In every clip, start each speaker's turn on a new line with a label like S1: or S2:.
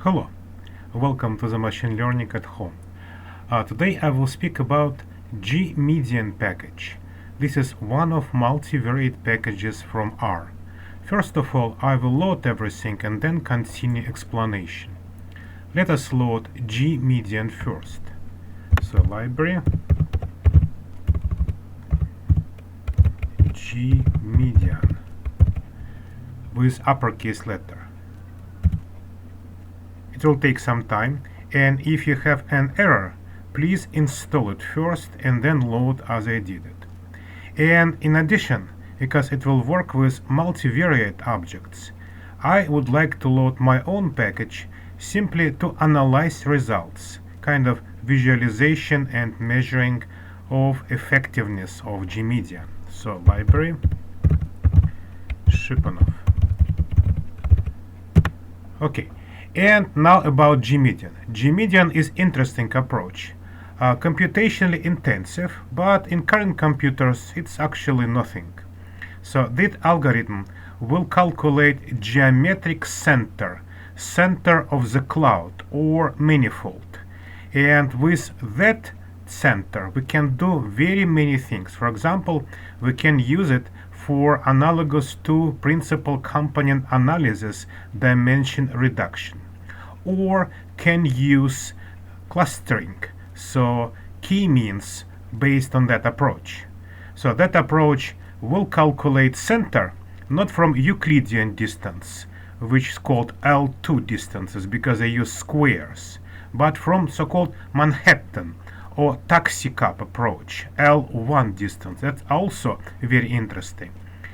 S1: Hello, welcome to the machine learning at home. Today I will speak about G-median package. This is one of multivariate packages from R. First of all, I will load everything and then continue explanation. Let us load G-median first. So library G-median with uppercase letter. It will take some time, and if you have an error, please install it first and then load as I did it. And in addition, because it will work with multivariate objects, I would like to load my own package simply to analyze results, kind of visualization and measuring of effectiveness of G-median. So library Shipanov. Okay. And now about G-median. G-median is interesting approach. Computationally intensive, but in current computers it's actually nothing. So this algorithm will calculate geometric center of the cloud or manifold. And with that center we can do very many things. For example, we can use it for analogous to principal component analysis dimension reduction, or can use clustering, so k-means based on that approach. So that approach will calculate center not from Euclidean distance, which is called L2 distances because they use squares, but from so-called Manhattan or taxicab approach, L1 distance. That's also very interesting.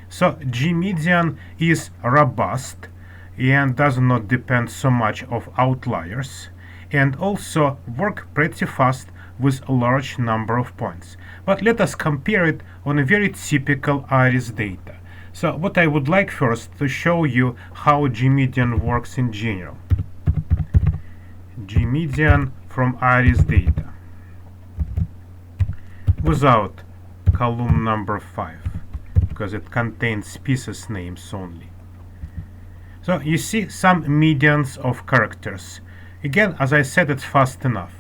S1: So G-median is robust and does not depend so much of outliers, and also work pretty fast with a large number of points. But let us compare it on a very typical iris data. So what I would like first to show you how G-median works in general. G-median from iris data without column number 5 because it contains species names only. So you see some medians of characters. Again, as I said, it's fast enough.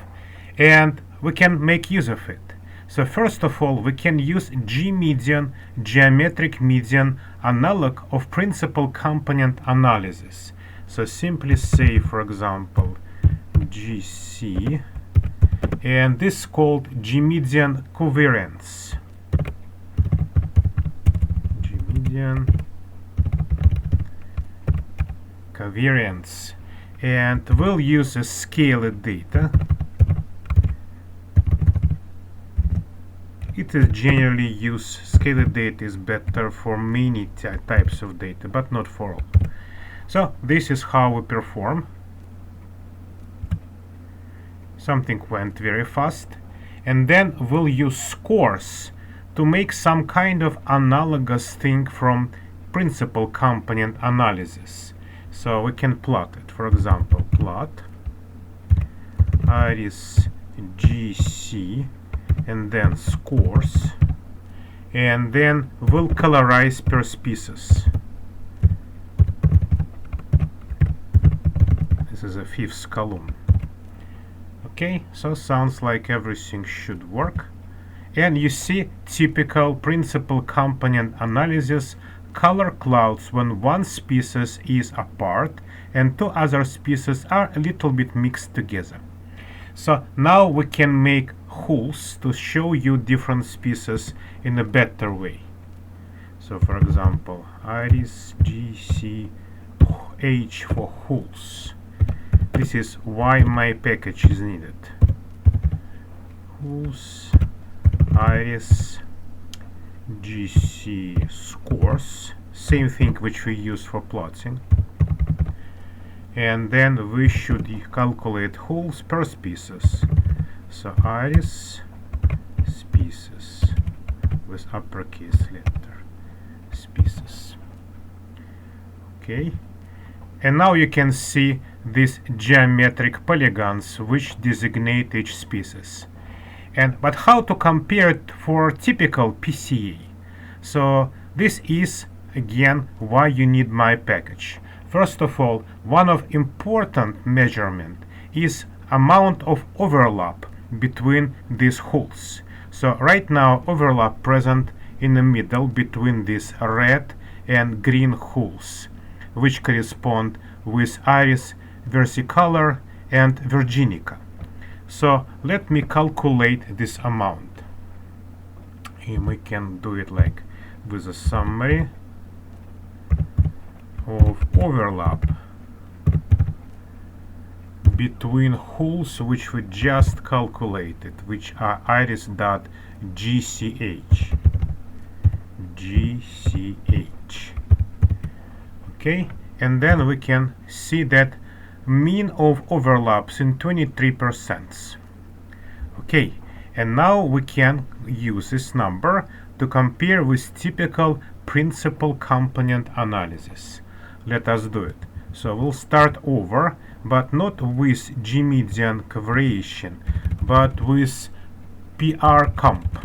S1: And we can make use of it. So first of all, we can use G-median, geometric median, analog of principal component analysis. So simply say, for example, GC, and this is called G-median covariance. G-median covariance, and we'll use a scaled data. It is generally used, scaled data is better for many types of data, but not for all. So this is how we perform. Something went very fast, and then we'll use scores to make some kind of analogous thing from principal component analysis. So we can plot it. For example, plot iris GC and then scores, and then we'll colorize per species. This is a fifth column. Okay, so sounds like everything should work. And you see typical principal component analysis color clouds when one species is apart and two other species are a little bit mixed together. So now we can make holes to show you different species in a better way. So for example, iris GC H for holes. This is why my package is needed. Holes iris GC scores, same thing which we use for plotting, and then we should calculate holes per species. So iris species with uppercase letter species. Okay, and now you can see these geometric polygons which designate each species. But how to compare it for typical PCA? So this is again why you need my package. First of all, one of important measurement is amount of overlap between these holes. So right now overlap present in the middle between these red and green holes, which correspond with iris versicolor and virginica. So let me calculate this amount. And we can do it like with a summary of overlap between holes which we just calculated, which are iris.gch. Okay, and then we can see that mean of overlaps in 23%. Okay, and now we can use this number to compare with typical principal component analysis. Let us do it. So we'll start over, but not with G-median variation, but with PR comp.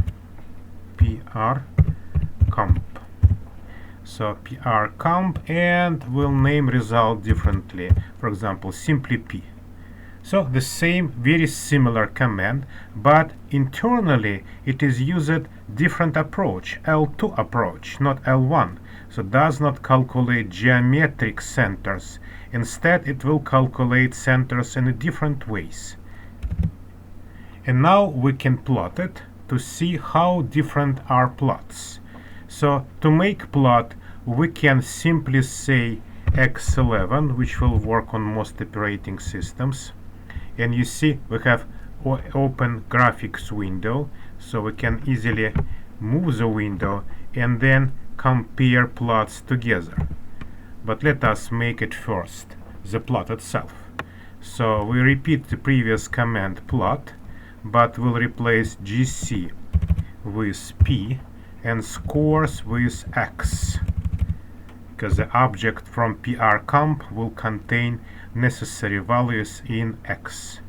S1: So PR comp, and we'll name result differently. For example, simply P. So the same, very similar command, but internally it is used different approach, L2 approach, not L1. So does not calculate geometric centers. Instead, it will calculate centers in different ways. And now we can plot it to see how different are plots. So to make plot, we can simply say X11, which will work on most operating systems. And you see we have open graphics window, so we can easily move the window and then compare plots together. But let us make it first, the plot itself. So we repeat the previous command plot, but we'll replace GC with P and scores with X, because the object from PR comp will contain necessary values in X.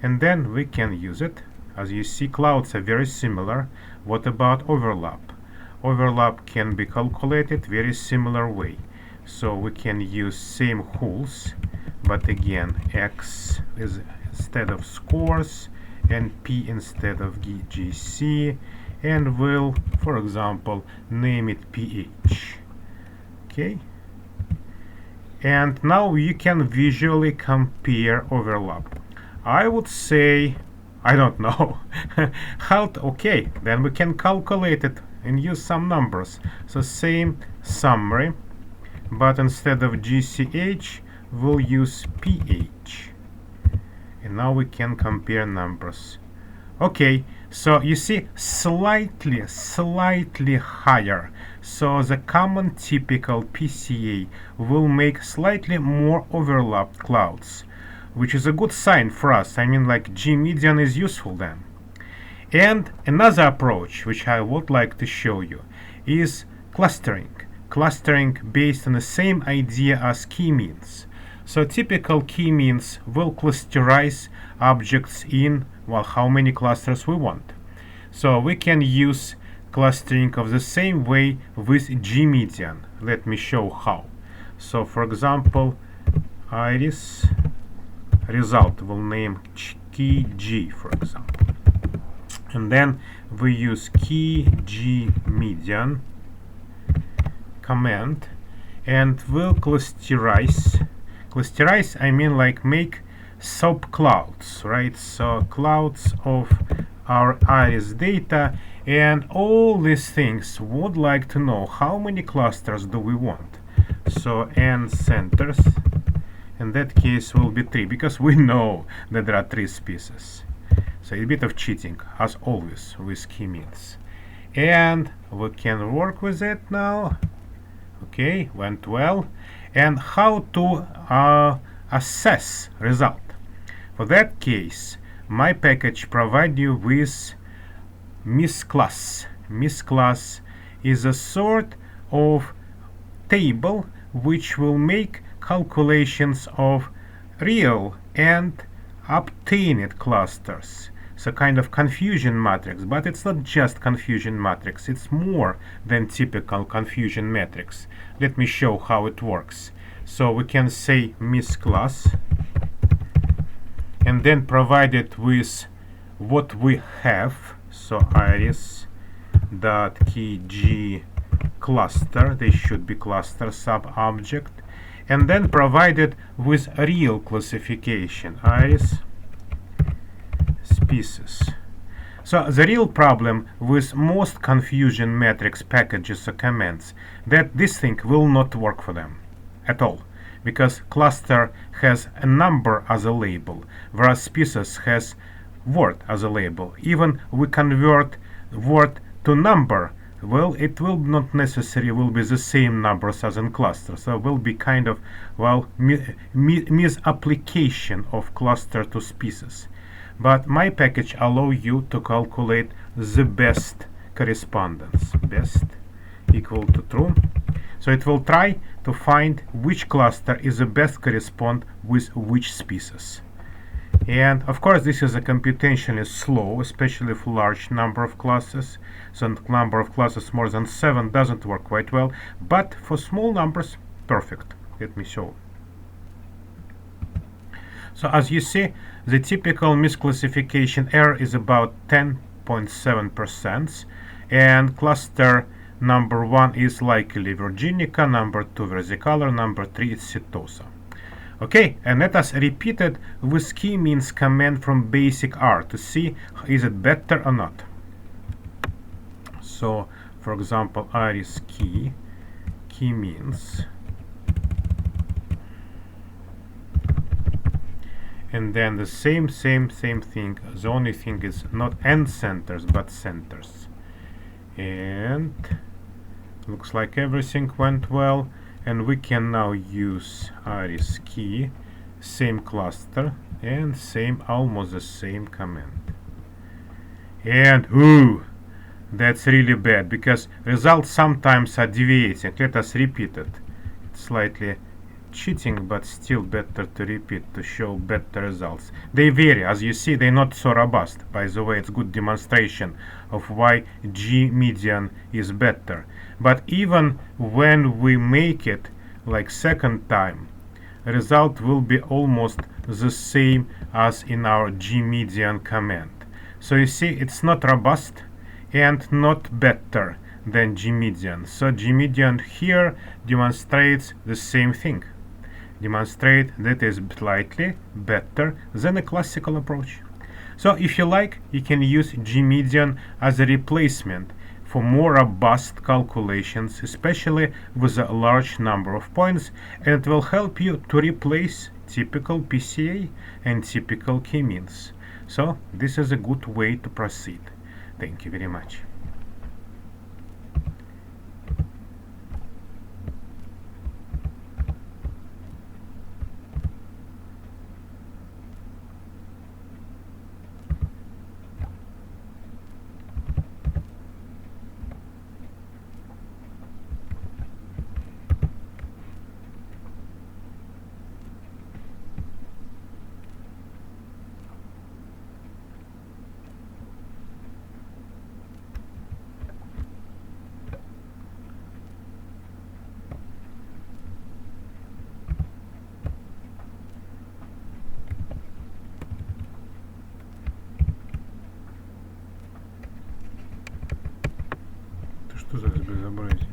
S1: And then we can use it. As you see, clouds are very similar. What about overlap? Overlap can be calculated very similar way. So we can use same holes, but again X is instead of scores and P instead of GC, and we'll, for example, name it PH. Okay, and now you can visually compare overlap. I would say, I don't know how okay, then we can calculate it and use some numbers. So same summary, but instead of GCH we'll use PH, and now we can compare numbers. Okay, so you see slightly higher. So the common typical PCA will make slightly more overlapped clouds, which is a good sign for us. I mean, like G-median is useful then. And another approach which I would like to show you is clustering. Clustering based on the same idea as k-means. So typical k-means will clusterize objects in, well, how many clusters we want. So we can use clustering of the same way with G-median. Let me show how. So for example, iris result will name key G, for example. And then we use key G median command, and we'll clusterize. Clusterize, I mean like make subclouds, right? So clouds of our iris data, and all these things would like to know how many clusters do we want. So n centers, in that case will be 3, because we know that there are 3 species. So a bit of cheating, as always with k-means, and we can work with it now. Okay, went well. And how to assess result? For that case, my package provides you with misclass. Misclass is a sort of table which will make calculations of real and obtained clusters. So kind of confusion matrix, but it's not just confusion matrix, it's more than typical confusion matrix. Let me show how it works. So we can say mis class, and then provide it with what we have. So iris dot key g cluster, they should be cluster sub object, and then provide it with real classification iris species. So the real problem with most confusion matrix packages or commands that this thing will not work for them at all, because cluster has a number as a label, whereas species has word as a label. Even we convert word to number, well, it will not necessarily will be the same numbers as in cluster. So will be kind of, well, misapplication of cluster to species. But my package allow you to calculate the best correspondence. Best equal to true. So it will try to find which cluster is the best correspond with which species. And of course this is a computationally slow, especially for large number of classes. So number of classes more than 7 doesn't work quite well, but for small numbers, perfect. Let me show. So as you see, the typical misclassification error is about 10.7%, and cluster number 1 is likely Virginica, number 2 versicolor, number 3 is Setosa. Okay, and let us repeat it with key means command from basic R to see is it better or not. So for example, iris key means, and then the same thing. The only thing is not end centers but centers. And looks like everything went well, and we can now use iris key, same cluster and same, almost the same command. And ooh, that's really bad, because results sometimes are deviating. Let us repeat it. It's slightly cheating, but still better to repeat to show better results. They vary, as you see, they're not so robust. By the way, it's good demonstration of why G median is better. But even when we make it like second time, result will be almost the same as in our G median command. So you see, it's not robust and not better than G median. So G median here demonstrates the same thing. Demonstrate that is slightly better than a classical approach. So if you like, you can use G median as a replacement for more robust calculations, especially with a large number of points, and it will help you to replace typical PCA and typical k-means. So this is a good way to proceed. Thank you very much. Что за безобразие?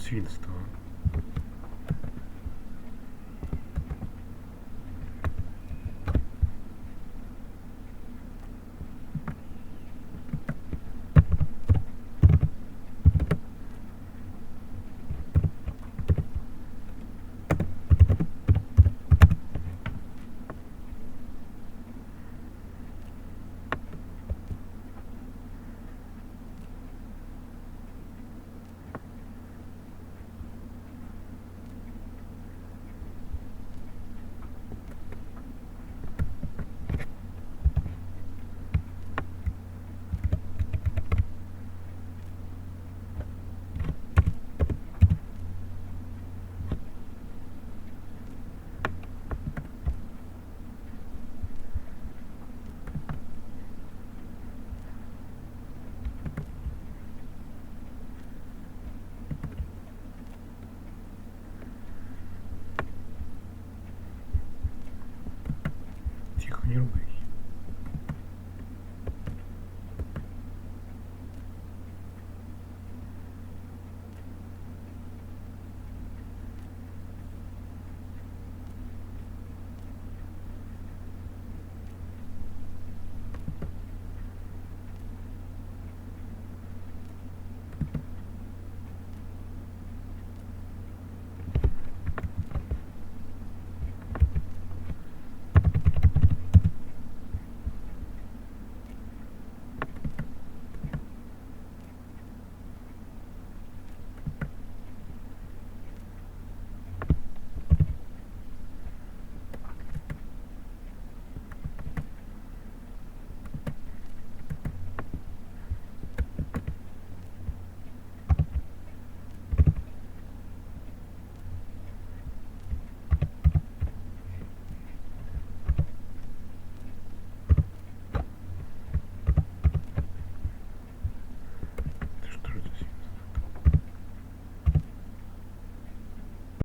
S1: Свинство.